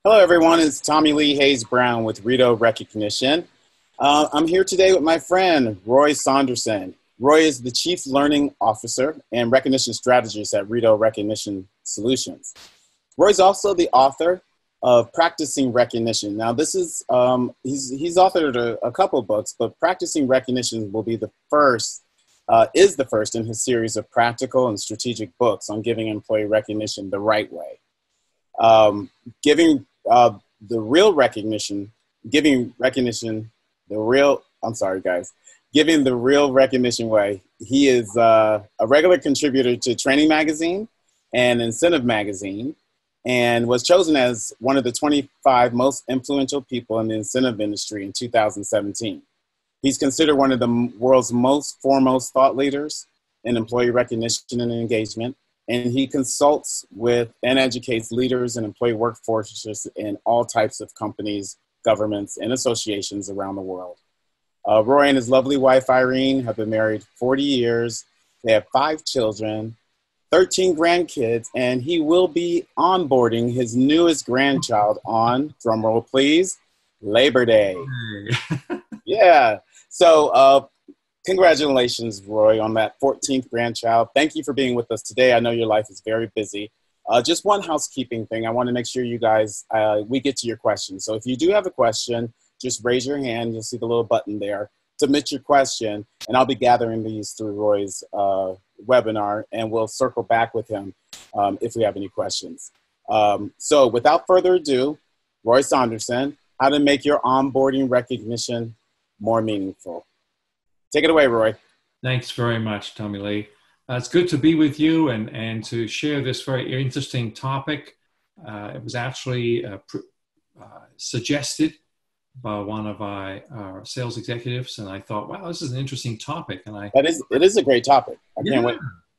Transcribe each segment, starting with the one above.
Hello, everyone. It's Tommy Lee Hayes Brown with Rito Recognition. I'm here today with my friend, Roy Saunderson. Roy is the Chief Learning Officer and Recognition Strategist at Rito Recognition Solutions. Roy's also the author of Practicing Recognition. Now, this is, he's authored a couple books, but Practicing Recognition will be is the first in his series of practical and strategic books on giving employee recognition the right way. Giving the real recognition, giving recognition the real, I'm sorry, guys, giving the real recognition way. He is a regular contributor to Training Magazine and Incentive Magazine, and was chosen as one of the 25 most influential people in the incentive industry in 2017. He's considered one of the world's most foremost thought leaders in employee recognition and engagement. And he consults with and educates leaders and employee workforces in all types of companies, governments, and associations around the world. Roy and his lovely wife, Irene, have been married 40 years. They have 5 children, 13 grandkids, and he will be onboarding his newest grandchild on, drumroll please, Labor Day. Yeah. So congratulations, Roy, on that 14th grandchild. Thank you for being with us today. I know your life is very busy. Just one housekeeping thing. I want to make sure you guys, we get to your questions. So if you do have a question, just raise your hand. You'll see the little button there. Submit your question, and I'll be gathering these through Roy's webinar, and we'll circle back with him if we have any questions. So without further ado, Roy Saunderson, how to make your onboarding recognition more meaningful. Take it away, Roy. Thanks very much, Tommy Lee. It's good to be with you and to share this very interesting topic. It was actually suggested by one of our sales executives, and I thought, wow, this is an interesting topic. And it is a great topic. I can't wait.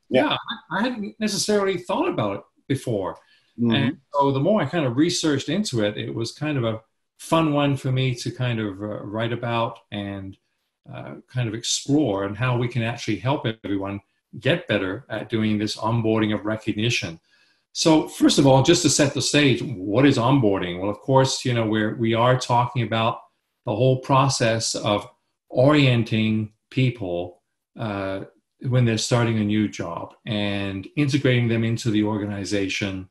Yeah, I hadn't necessarily thought about it before. Mm-hmm. And so the more I kind of researched into it, it was kind of a fun one for me to kind of write about and kind of explore, and how we can actually help everyone get better at doing this onboarding of recognition. So first of all, just to set the stage, what is onboarding? Well, of course, you know, we are talking about the whole process of orienting people when they're starting a new job and integrating them into the organization.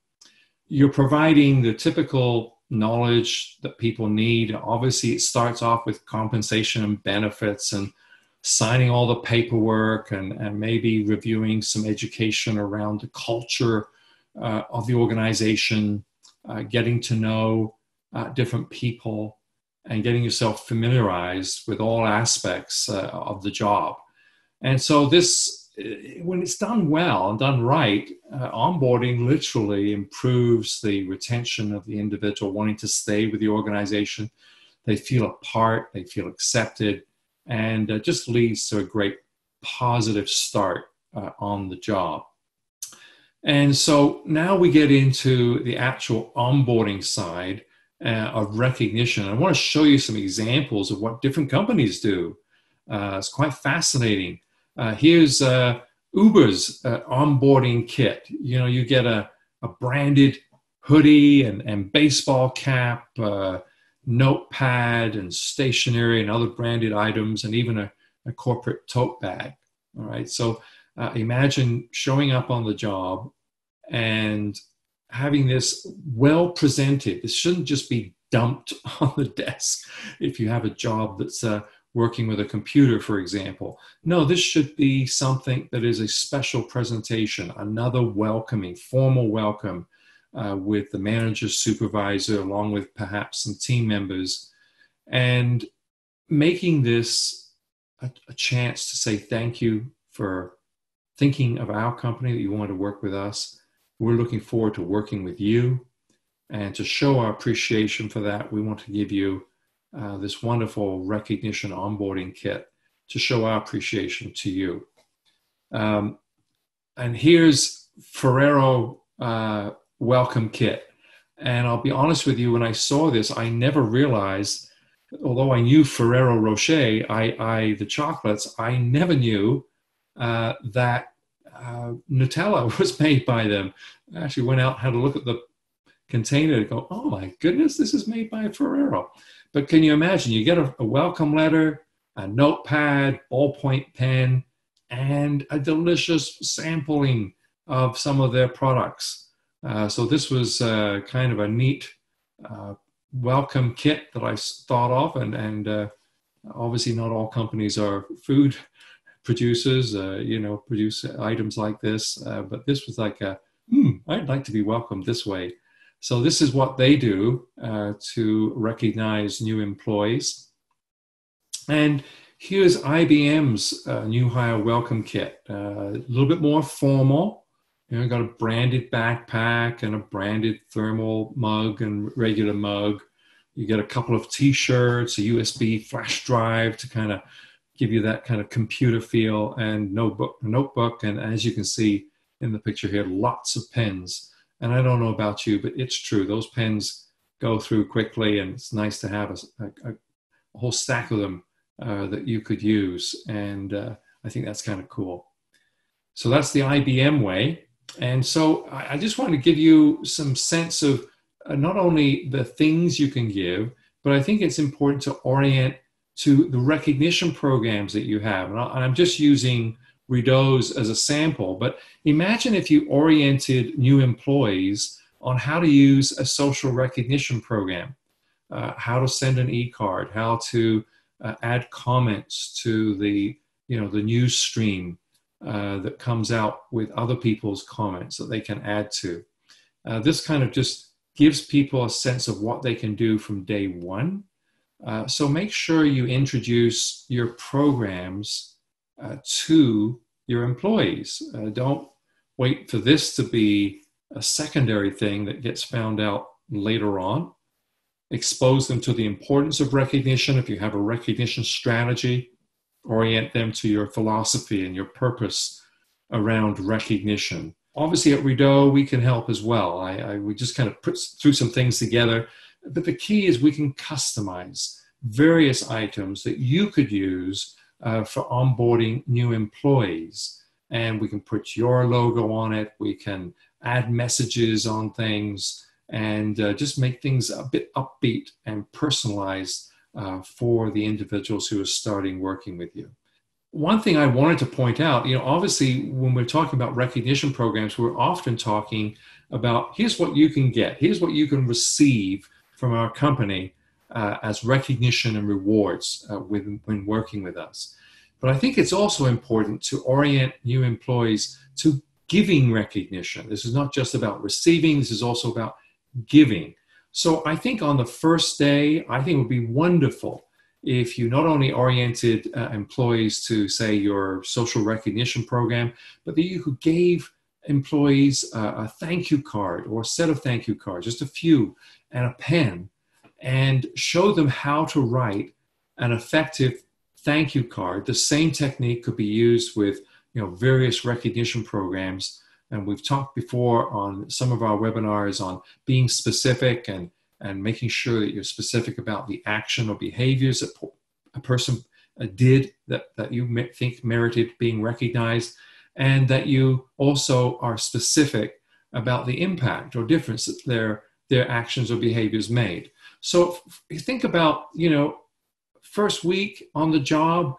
You're providing the typical knowledge that people need. Obviously, it starts off with compensation and benefits and signing all the paperwork and maybe reviewing some education around the culture of the organization, getting to know different people and getting yourself familiarized with all aspects of the job. And so this, when it's done well and done right, onboarding literally improves the retention of the individual wanting to stay with the organization. They feel a part, they feel accepted, and just leads to a great positive start on the job. And so now we get into the actual onboarding side of recognition. I want to show you some examples of what different companies do. It's quite fascinating. Here's Uber's onboarding kit. You know, you get a branded hoodie and baseball cap, notepad and stationery and other branded items, and even a corporate tote bag. All right. So imagine showing up on the job and having this well presented. This shouldn't just be dumped on the desk if you have a job that's working with a computer, for example. No, this should be something that is a special presentation, another welcoming, formal welcome with the manager, supervisor, along with perhaps some team members, and making this a chance to say thank you for thinking of our company, that you want to work with us. We're looking forward to working with you. And to show our appreciation for that, we want to give you this wonderful recognition onboarding kit to show our appreciation to you. And here's Ferrero welcome kit. And I'll be honest with you, when I saw this, I never realized, although I knew Ferrero Rocher, the chocolates, I never knew that Nutella was made by them. I actually went out and had a look at the container to go, oh my goodness, this is made by Ferrero. But can you imagine, you get a welcome letter, a notepad, ballpoint pen, and a delicious sampling of some of their products. So this was kind of a neat welcome kit that I thought of, and obviously not all companies are food producers, produce items like this, but this was like I'd like to be welcomed this way. So this is what they do to recognize new employees. And here's IBM's new hire welcome kit, a little bit more formal. Got a branded backpack and a branded thermal mug and regular mug. You get a couple of t-shirts, a USB flash drive to kind of give you that kind of computer feel, and notebook. And as you can see in the picture here, lots of pens. And I don't know about you, but it's true. Those pens go through quickly, and it's nice to have a whole stack of them that you could use. And I think that's kind of cool. So that's the IBM way. And so I just want to give you some sense of not only the things you can give, but I think it's important to orient to the recognition programs that you have. And I'm just using Rideau's as a sample, but imagine if you oriented new employees on how to use a social recognition program, how to send an e-card, how to add comments to the news stream that comes out with other people's comments that they can add to. This kind of just gives people a sense of what they can do from day one. So make sure you introduce your programs to your employees. Don't wait for this to be a secondary thing that gets found out later on. Expose them to the importance of recognition. If you have a recognition strategy, orient them to your philosophy and your purpose around recognition. Obviously at Rideau, we can help as well. We just kind of put through some things together, but the key is we can customize various items that you could use for onboarding new employees. And we can put your logo on it. We can add messages on things and just make things a bit upbeat and personalized for the individuals who are starting working with you. One thing I wanted to point out, obviously when we're talking about recognition programs, we're often talking about here's what you can get, here's what you can receive from our company as recognition and rewards when working with us. But I think it's also important to orient new employees to giving recognition. This is not just about receiving, this is also about giving. So I think on the first day, I think it would be wonderful if you not only oriented employees to, say, your social recognition program, but that you gave employees a thank you card or a set of thank you cards, just a few, and a pen, and show them how to write an effective thank you card. The same technique could be used with various recognition programs. And we've talked before on some of our webinars on being specific and making sure that you're specific about the action or behaviors that a person did that you think merited being recognized, and that you also are specific about the impact or difference that their actions or behaviors made. So you think about, first week on the job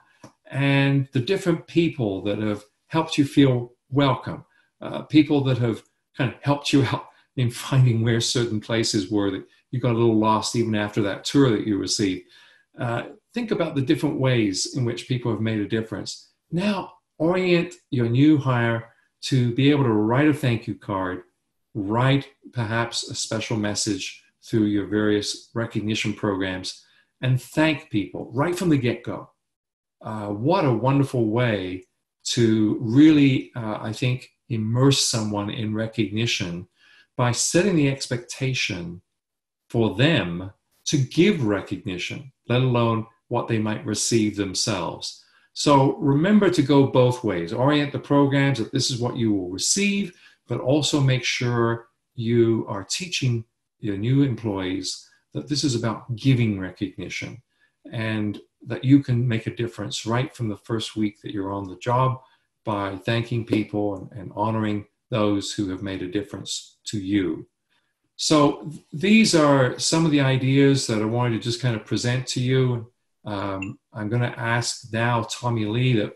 and the different people that have helped you feel welcome, people that have kind of helped you out in finding where certain places were that you got a little lost even after that tour that you received. Think about the different ways in which people have made a difference. Now, orient your new hire to be able to write a thank you card, write perhaps a special message through your various recognition programs, and thank people right from the get-go. What a wonderful way to really, I think, immerse someone in recognition by setting the expectation for them to give recognition, let alone what they might receive themselves. So remember to go both ways. Orient the programs that this is what you will receive, but also make sure you are teaching your new employees that this is about giving recognition and that you can make a difference right from the first week that you're on the job by thanking people and honoring those who have made a difference to you. So these are some of the ideas that I wanted to just kind of present to you. I'm going to ask now Tommy Lee that,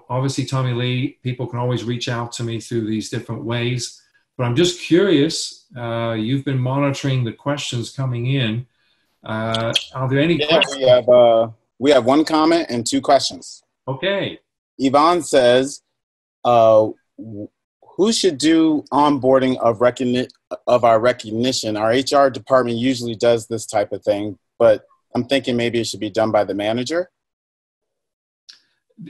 obviously Tommy Lee, people can always reach out to me through these different ways, but I'm just curious, you've been monitoring the questions coming in. Are there any questions? We have one comment and two questions. Okay. Yvonne says, who should do onboarding of our recognition? Our HR department usually does this type of thing, but I'm thinking maybe it should be done by the manager.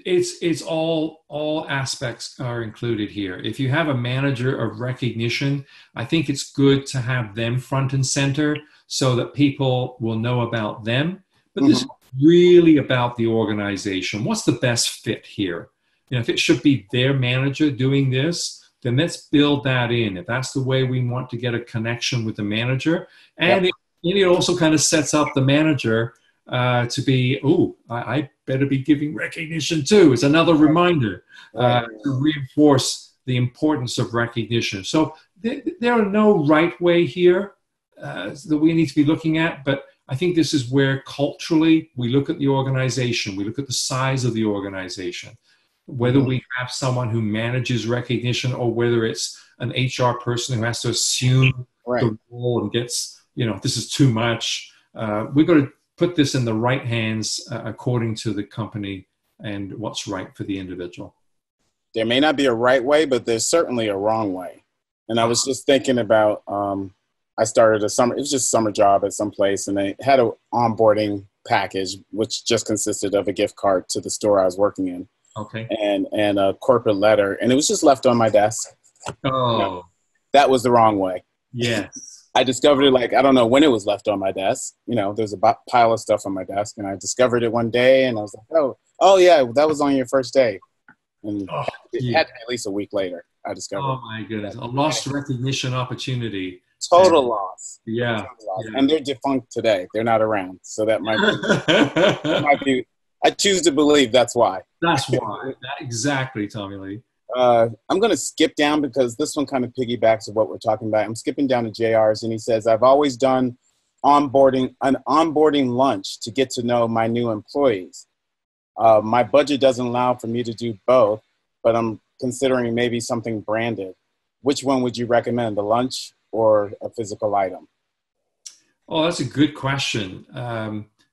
It's all aspects are included here. If you have a manager of recognition, I think it's good to have them front and center so that people will know about them. But this is really about the organization. What's the best fit here? If it should be their manager doing this, then let's build that in. If that's the way we want to get a connection with the manager. And it also kind of sets up the manager to be, I better be giving recognition too. It's another reminder to reinforce the importance of recognition. So there are no right way here that we need to be looking at, but I think this is where culturally we look at the organization, we look at the size of the organization, whether we have someone who manages recognition or whether it's an HR person who has to assume the role and gets, this is too much. We've got to put this in the right hands according to the company and what's right for the individual. There may not be a right way, but there's certainly a wrong way. And I was just thinking about, I started it was just a summer job at some place, and they had an onboarding package, which just consisted of a gift card to the store I was working in. Okay. And a corporate letter, and it was just left on my desk. Oh. That was the wrong way. Yes. I discovered it I don't know when it was left on my desk. There's a pile of stuff on my desk, and I discovered it one day, and I was like, oh yeah, that was on your first day. And it had to be at least a week later, I discovered. Oh my goodness. A lost recognition opportunity. Total loss. Yeah. Total loss. And they're defunct today. They're not around. So that might be, I choose to believe that's why. That's why. Exactly, Tommy Lee. I'm going to skip down because this one kind of piggybacks of what we're talking about. I'm skipping down to JR's, and he says, I've always done an onboarding lunch to get to know my new employees. My budget doesn't allow for me to do both, but I'm considering maybe something branded. Which one would you recommend, the lunch or a physical item? Oh, that's a good question.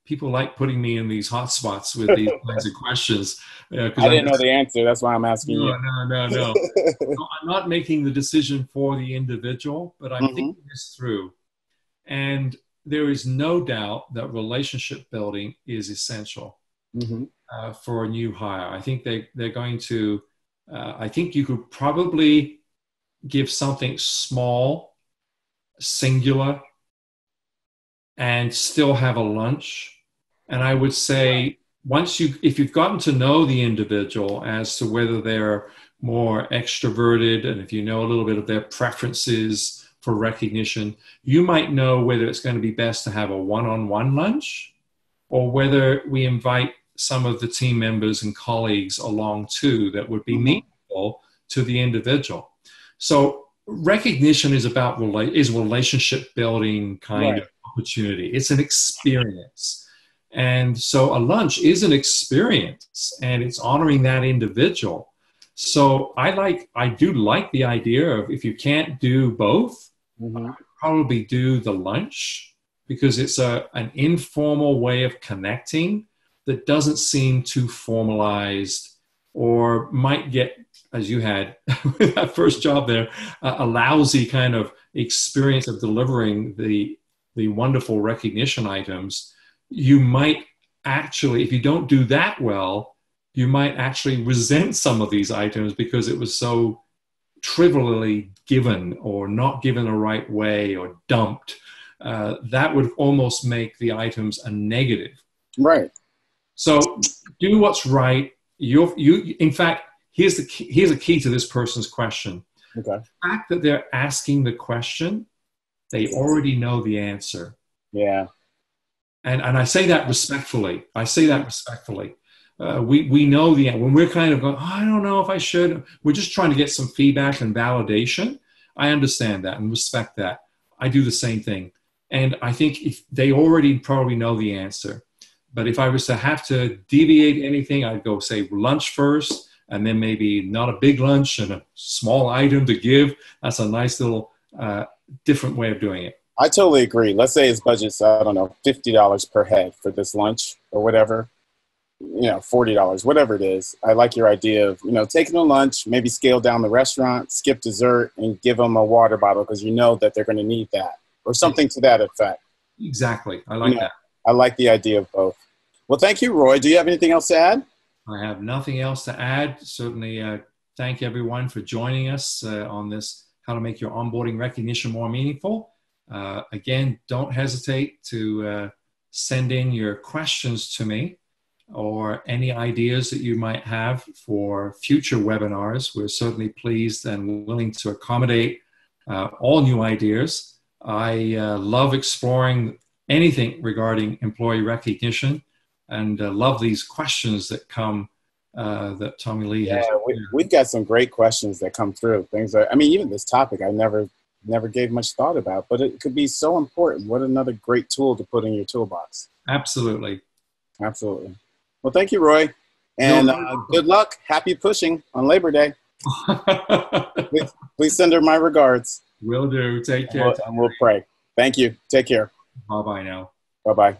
People like putting me in these hot spots with these kinds of questions. I didn't know the answer. That's why I'm asking you. No. No, I'm not making the decision for the individual, but I'm thinking this through. And there is no doubt that relationship building is essential for a new hire. I think they're going to, I think you could probably give something small, singular, and still have a lunch. And I would say if you've gotten to know the individual as to whether they're more extroverted, and if you know a little bit of their preferences for recognition, you might know whether it's going to be best to have a one-on-one lunch or whether we invite some of the team members and colleagues along too that would be meaningful to the individual. So recognition is about relationship building kind of opportunity. It's an experience. And so a lunch is an experience, and it's honoring that individual. So I do like the idea of, if you can't do both, probably do the lunch, because it's an informal way of connecting that doesn't seem too formalized, or might get, as you had with that first job there, a lousy kind of experience of delivering the wonderful recognition items. You might actually, if you don't do that well, you might actually resent some of these items because it was so trivially given or not given the right way or dumped. That would almost make the items a negative. Right. So do what's right. In fact, here's a key to this person's question. Okay. The fact that they're asking the question, they already know the answer. Yeah. And I say that respectfully. We know the end. When we're kind of going, I don't know if I should, we're just trying to get some feedback and validation. I understand that and respect that. I do the same thing. And I think if they already probably know the answer. But if I was to have to deviate anything, I'd go say lunch first, and then maybe not a big lunch and a small item to give. That's a nice little different way of doing it. I totally agree. Let's say his budget's, I don't know, $50 per head for this lunch or whatever. $40, whatever it is. I like your idea of, taking a lunch, maybe scale down the restaurant, skip dessert, and give them a water bottle because you know that they're going to need that or something to that effect. Exactly. I like that. I like the idea of both. Well, thank you, Roy. Do you have anything else to add? I have nothing else to add. Certainly thank everyone for joining us on this How to Make Your Onboarding Recognition More Meaningful. Again, don't hesitate to send in your questions to me or any ideas that you might have for future webinars. We're certainly pleased and willing to accommodate all new ideas. I love exploring anything regarding employee recognition and love these questions that come that Tommy Lee has. Yeah, we've got some great questions that come through. Things that, even this topic I never gave much thought about, but it could be so important. What another great tool to put in your toolbox. Absolutely. Absolutely. Well, thank you, Roy. And good luck. Happy pushing on Labor Day. please send her my regards. Will do. Take care. And we'll pray. Thank you. Take care. Bye-bye now. Bye-bye.